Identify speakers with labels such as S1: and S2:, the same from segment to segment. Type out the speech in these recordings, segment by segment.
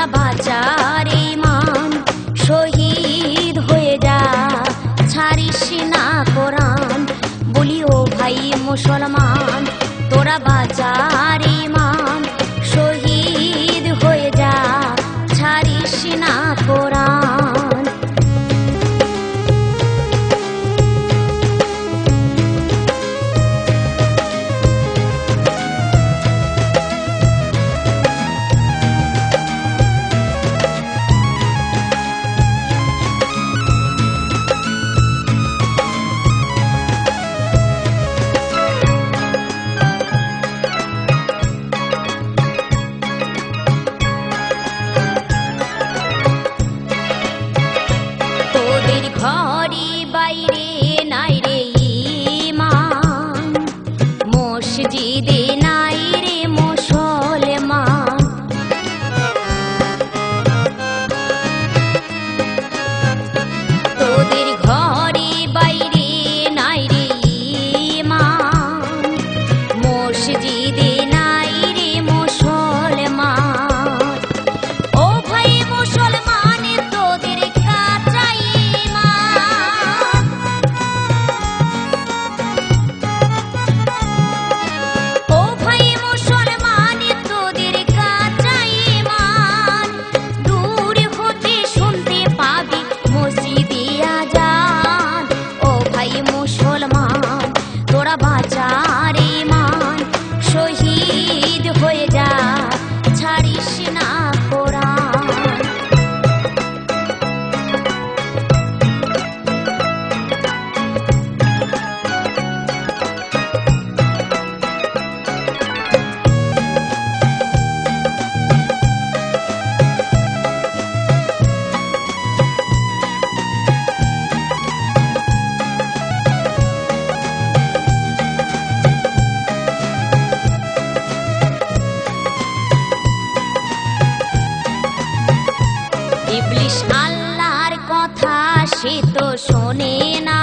S1: তোরা বাঁচার ঈমান শহীদ হয়ে যা, ছাড়িস না কোরআন। বলি ও ভাই মুসলমান, তোরা বাঁচার ঈমান শহীদ হয়ে যা, ছাড়িস না কোরআন। ঘরে বাইরে নাই রে ঈমান, মসজিদে নাই রে মুসলমান। তোদের ঘরে বাইরে নাই রে ঈমান, মসজিদে নাই রে মুসলমান। ও ভাই মুসলমান তোদের কাঁচাই, তোরা বাঁচার ঈমান শহীদ হয়ে যা, ছাড়িস না কোরআন। ইবলিস আল্লাহর কথা সে তো শোনে না,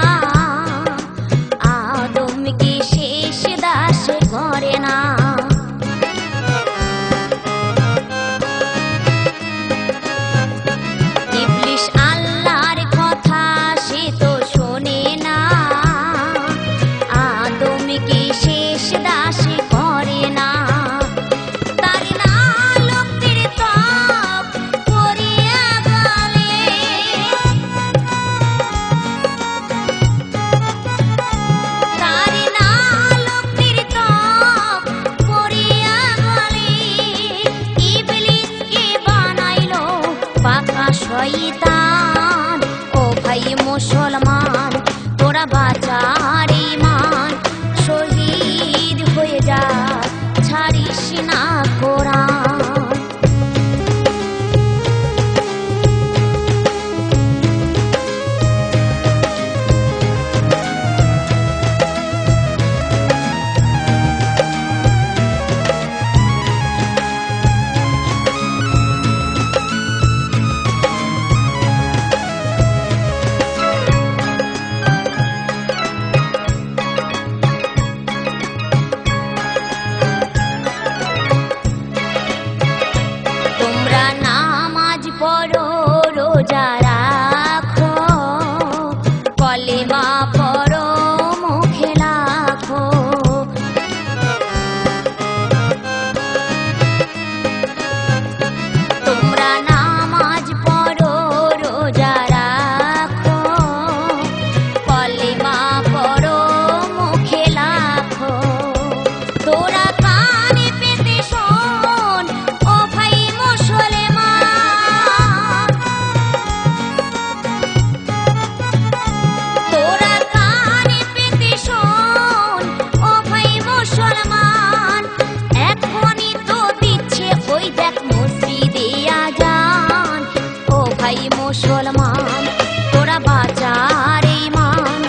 S1: আদমকে শেষ দাস করে না। ইবলিস আল্লাহর কথা সে তো শোনে না, আদমকে শেষ দাস করে না। শয়তান ও ভাই মুসলমান, তোরা বাঁচার ঈমান শহীদ হয়ে যা, ছাড়িস না কোরআন। পড়ো রোজা রাখো, কলেমা পড়ো মুখে লাখো। তোমরা নামাজ পড়ো রোজা রাখো, কলেমা পড়ো মুখে লাখো। তোরা কানে পেতে শোন ও ভাই মুসলমান, তোরা কানে পেতে শোন ও ভাই মুসলমান। এখনই তো দিচ্ছে ওই দেখ মসজিদে আজান, ও ভাই মুসলমান তোরা বাঁচার ঈমান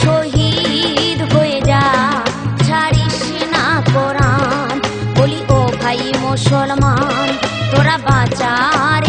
S1: শহীদ হয়ে যা, ছাড়িস না কোরআন। বলি ও ভাই মুসলমান তোরা বাঁচার